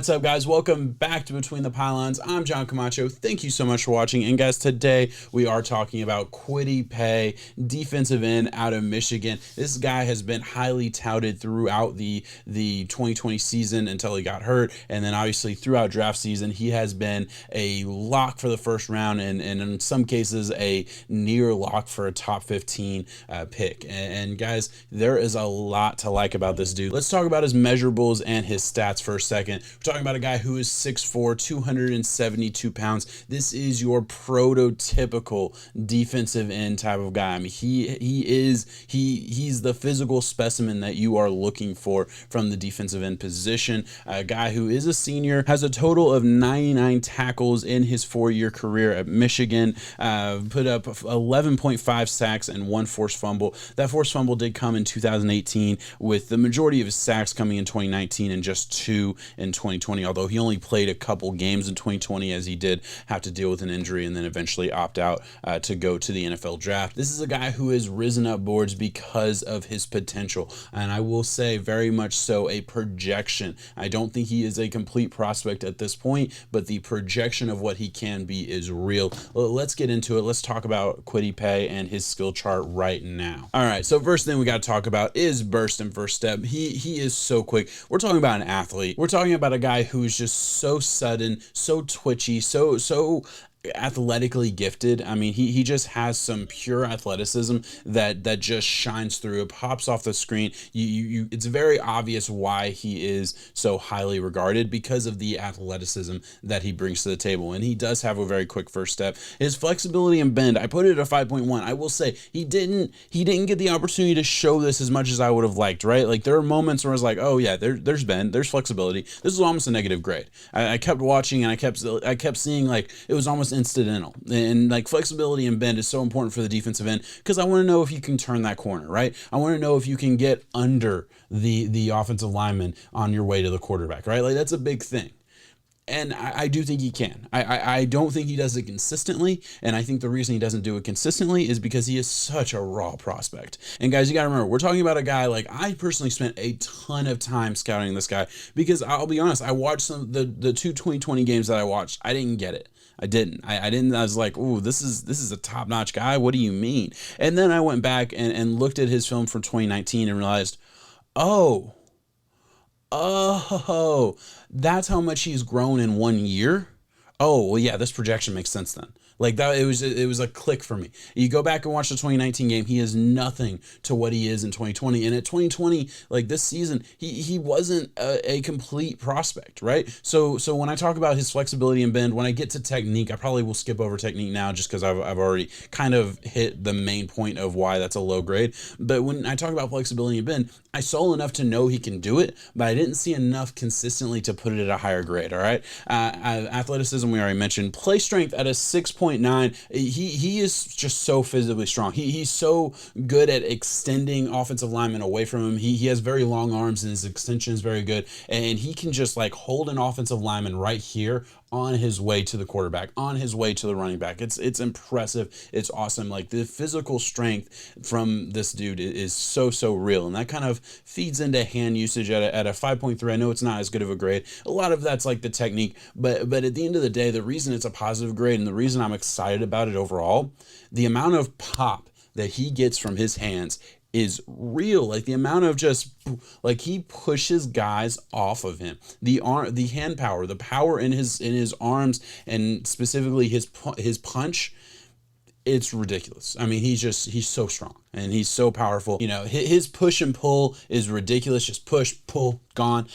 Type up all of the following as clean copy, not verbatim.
What's up, guys? Welcome back to Between the Pylons. I'm John Camacho. Thank you so much for watching. And guys, today we are talking about Kwity Paye, defensive end out of Michigan. This guy has been highly touted throughout the 2020 season until he got hurt. And then obviously throughout draft season, he has been a lock for the first round and in some cases a near lock for a top 15 pick. And guys, there is a lot to like about this dude. Let's talk about his measurables and his stats for a second. We're talking about a guy who is 6'4", 272 pounds. This is your prototypical defensive end type of guy. I mean, he's the physical specimen that you are looking for from the defensive end position. A guy who is a senior, has a total of 99 tackles in his 4-year career at Michigan, put up 11.5 sacks and 1 forced fumble. That forced fumble did come in 2018, with the majority of his sacks coming in 2019 and just 2 in 2020, although he only played a couple games in 2020 as he did have to deal with an injury and then eventually opt out to go to the NFL draft. This is a guy who has risen up boards because of his potential, and I will say very much so a projection. I don't think he is a complete prospect at this point, but the projection of what he can be is real. Let's get into it. Let's talk about Kwity Paye and his skill chart right now. All right, so first thing we got to talk about is burst and first step. He is so quick. We're talking about an athlete. We're talking about a guy who's just so sudden, so twitchy, so athletically gifted. I mean, he just has some pure athleticism that just shines through. It pops off the screen. It's very obvious why he is so highly regarded, because of the athleticism that he brings to the table. And he does have a very quick first step. His flexibility and bend, I put it at a 5.1. I will say he didn't get the opportunity to show this as much as I would have liked, right? Like, there are moments where I was like, oh yeah, there's bend, there's flexibility. This is almost a negative grade. I kept watching and I kept seeing like it was almost incidental, and like flexibility and bend is so important for the defensive end, because I want to know if you can turn that corner, right? I want to know if you can get under the offensive lineman on your way to the quarterback, right? Like, that's a big thing. And I do think he can. I don't think he does it consistently. And I think the reason he doesn't do it consistently is because he is such a raw prospect. And guys, you got to remember, we're talking about a guy, like, I personally spent a ton of time scouting this guy, because I'll be honest, I watched the 2020 games that I watched. I didn't get it. I didn't. I was like, ooh, this is a top-notch guy. What do you mean? And then I went back and looked at his film from 2019 and realized, oh, that's how much he's grown in 1 year. Oh, well, yeah, this projection makes sense then. Like, that, it was a click for me. You go back and watch the 2019 game, he is nothing to what he is in 2020. And at 2020, like this season, he wasn't a complete prospect, right? So when I talk about his flexibility and bend, when I get to technique, I probably will skip over technique now just because I've already kind of hit the main point of why that's a low grade. But when I talk about flexibility and bend, I saw enough to know he can do it, but I didn't see enough consistently to put it at a higher grade, all right? Athleticism, we already mentioned. Play strength at a 6.9. He is just so physically strong. He's so good at extending offensive linemen away from him. He has very long arms and his extension is very good. And he can just like hold an offensive lineman right here on his way to the quarterback, on his way to the running back. It's impressive. It's awesome. Like, the physical strength from this dude is so real. And that kind of feeds into hand usage at a 5.3. I know it's not as good of a grade. A lot of that's like the technique, but at the end of the day, the reason it's a positive grade and the reason I'm excited about it overall, the amount of pop that he gets from his hands is real. Like, the amount of just, like, he pushes guys off of him. The hand power, the power in his arms, and specifically his punch, it's ridiculous. I mean, he's so strong and he's so powerful. You know, his push and pull is ridiculous. Just push, pull, gone.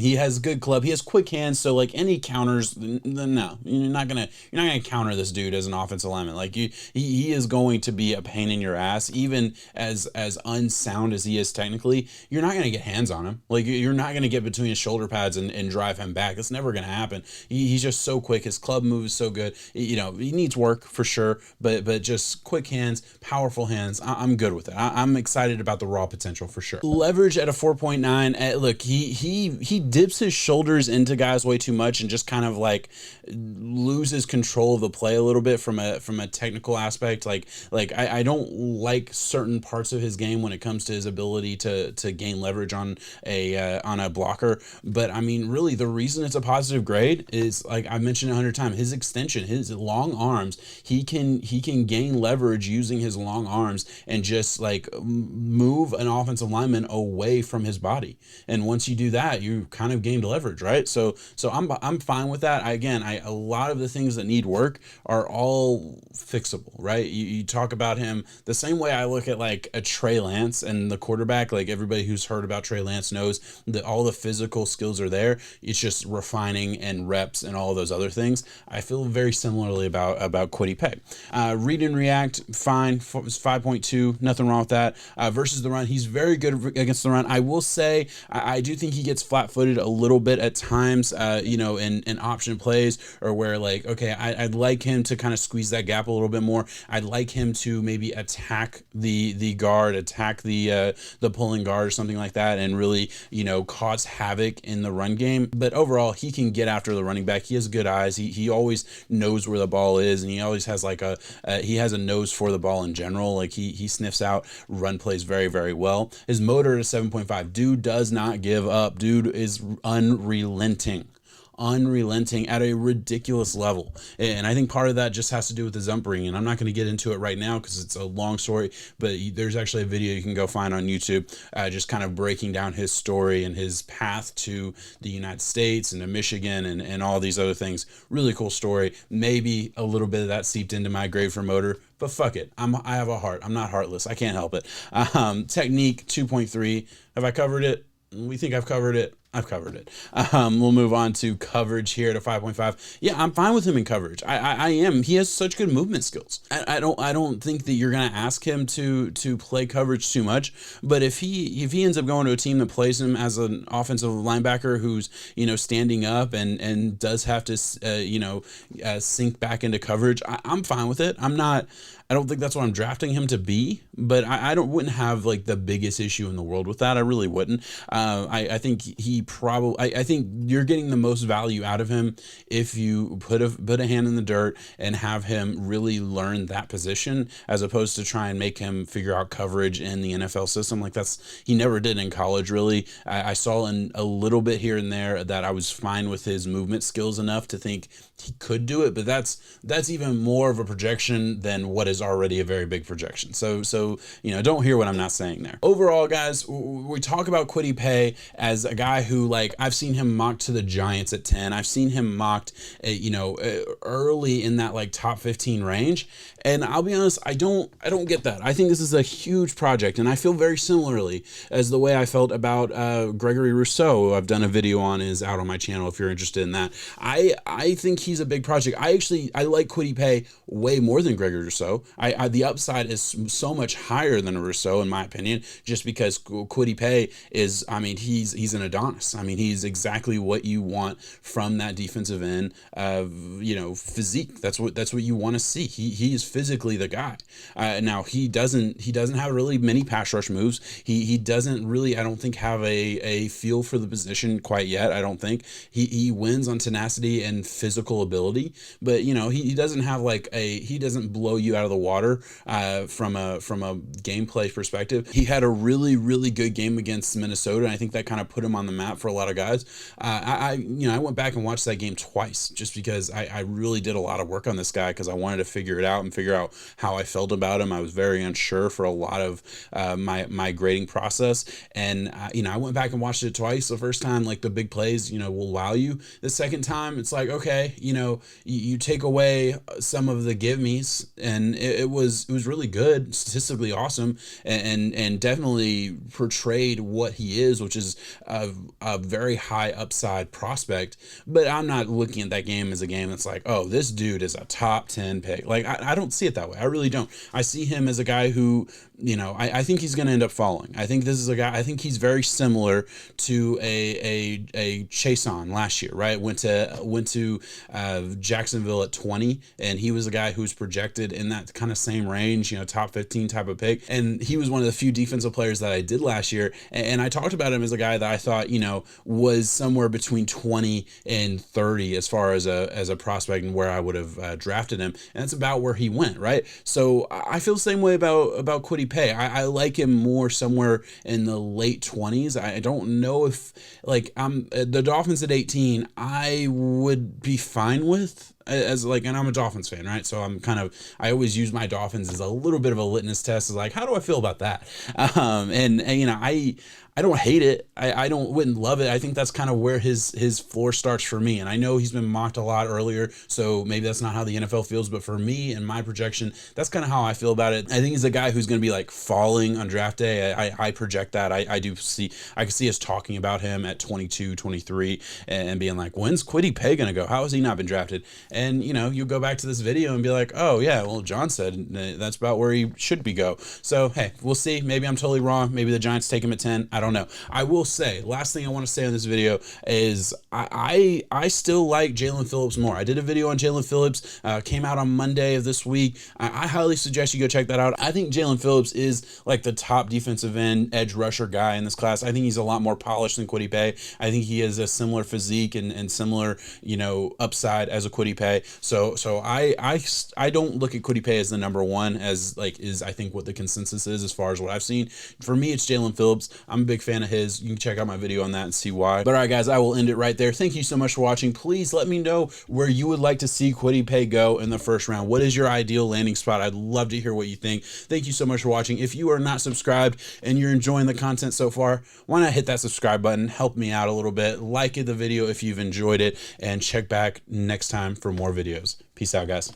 He has good club. He has quick hands. So like any counters, no, you're not gonna counter this dude as an offensive lineman. Like, he is going to be a pain in your ass. Even as unsound as he is technically, you're not gonna get hands on him. Like, you're not gonna get between his shoulder pads and drive him back. That's never gonna happen. He's just so quick. His club move is so good. You know, he needs work for sure, but just quick hands, powerful hands. I'm good with it. I'm excited about the raw potential for sure. Leverage at a 4.9. Look, he dips his shoulders into guys way too much and just kind of like loses control of the play a little bit from a technical aspect. I don't like certain parts of his game when it comes to his ability to gain leverage on a blocker. But I mean, really, the reason it's a positive grade is, like I mentioned 100 times, his extension, his long arms. He can gain leverage using his long arms and just like move an offensive lineman away from his body. And once you do that, you kind of gained leverage, right? So I'm fine with that. A lot of the things that need work are all fixable, right? You talk about him the same way I look at like a Trey Lance and the quarterback. Like everybody who's heard about Trey Lance knows that all the physical skills are there. It's just refining and reps and all those other things. I feel very similarly about Kwity Paye. Read and react, fine. 5.2, nothing wrong with that. Versus the run, he's very good against the run. I will say, I do think he gets flat-footed a little bit at times, in option plays, or where like, okay, I'd like him to kind of squeeze that gap a little bit more. I'd like him to maybe attack the guard, attack the pulling guard or something like that, and really, cause havoc in the run game. But overall, he can get after the running back. He has good eyes. He always knows where the ball is, and he always has like he has a nose for the ball in general. Like he sniffs out run plays very, very well. His motor is 7.5. Dude does not give up. Dude is unrelenting at a ridiculous level. And I think part of that just has to do with his upbringing. I'm not going to get into it right now because it's a long story, but there's actually a video you can go find on YouTube, just kind of breaking down his story and his path to the United States and to Michigan and all these other things. Really cool story. Maybe a little bit of that seeped into my grade for motor, but fuck it. I have a heart. I'm not heartless. I can't help it. Technique 2.3. Have I covered it? We think I've covered it. I've covered it. We'll move on to coverage here at a 5.5. Yeah, I'm fine with him in coverage. I am. He has such good movement skills. I don't think that you're gonna ask him to play coverage too much. But if he ends up going to a team that plays him as an offensive linebacker who's standing up and does have to sink back into coverage, I'm fine with it. I don't think that's what I'm drafting him to be, but I wouldn't have like the biggest issue in the world with that. I really wouldn't. I think I think you're getting the most value out of him if you put a hand in the dirt and have him really learn that position, as opposed to try and make him figure out coverage in the NFL system. Like he never did in college, really. I saw in a little bit here and there that I was fine with his movement skills enough to think he could do it, but that's even more of a projection than what is already a very big projection. So don't hear what I'm not saying there. Overall, guys, we talk about Kwity Paye as a guy who, like, I've seen him mocked to the Giants at 10. I've seen him mocked, early in that like top 15 range. And I'll be honest, I don't get that. I think this is a huge project, and I feel very similarly as the way I felt about Gregory Rousseau, who I've done a video on, is out on my channel if you're interested in that. I think he's a big project. I like Kwity Paye way more than Gregory Rousseau. The upside is so much higher than a Rousseau, in my opinion, just because Kwity Paye is, he's an Adonis. He's exactly what you want from that defensive end, physique. That's what you want to see. He is physically the guy. Now he doesn't have really many pass rush moves. He doesn't really, I don't think, have a feel for the position quite yet. I don't think he wins on tenacity and physical ability, but he doesn't have he doesn't blow you out of the water from a gameplay perspective. He had a really, really good game against Minnesota, and I think that kind of put him on the map for a lot of guys. I went back and watched that game twice just because I really did a lot of work on this guy, because I wanted to figure it out and figure out how I felt about him. I was very unsure for a lot of my grading process, and I went back and watched it twice. The first time, like, the big plays will wow you. The second time, it's like, okay, you take away some of the give me's, and it was really good, statistically awesome, and definitely portrayed what he is, which is a very high upside prospect. But I'm not looking at that game as a game that's like, oh, this dude is a top 10 pick. Like, I don't see it that way. I really don't. I see him as a guy who I think he's going to end up falling. I think this is a guy, I think he's very similar to a Chason last year, right? Went to Jacksonville at 20, and he was a guy who was projected in that kind of same range, top 15 type of pick. And he was one of the few defensive players that I did last year. And I talked about him as a guy that I thought, was somewhere between 20 and 30 as far as a prospect and where I would have drafted him. And that's about where he went, right? So I feel the same way about Kwity Paye. I like him more somewhere in the late 20s. I don't know if the Dolphins at 18, I would be fine with. And I'm a Dolphins fan, right? So I always use my Dolphins as a little bit of a litmus test. Is like, how do I feel about that? I don't hate it. I wouldn't love it. I think that's kind of where his floor starts for me. And I know he's been mocked a lot earlier, so maybe that's not how the NFL feels. But for me and my projection, that's kind of how I feel about it. I think he's a guy who's going to be like falling on draft day. I project that. I can see us talking about him at 22, 23 and being like, when's Kwity Paye going to go? How has he not been drafted? And, you go back to this video and be like, oh, yeah, well, John said that's about where he should be go. So, hey, we'll see. Maybe I'm totally wrong. Maybe the Giants take him at 10. I don't know. I will say, last thing I want to say on this video is I still like Jalen Phillips more. I did a video on Jalen Phillips, came out on Monday of this week. I highly suggest you go check that out. I think Jalen Phillips is like the top defensive end edge rusher guy in this class. I think he's a lot more polished than Kwity Paye. I think he has a similar physique and similar, upside as a Kwity Paye. So I don't look at Kwity Paye as the number one as is I think what the consensus is as far as what I've seen. For me, it's Jalen Phillips. I'm a big fan of his. You can check out my video on that and see why. But all right, guys, I will end it right there. Thank you so much for watching. Please let me know where you would like to see Kwity Paye go in the first round. What is your ideal landing spot? I'd love to hear what you think. Thank you so much for watching. If you are not subscribed and you're enjoying the content so far, why not hit that subscribe button? Help me out a little bit. Like the video if you've enjoyed it, and check back next time for more videos. Peace out, guys.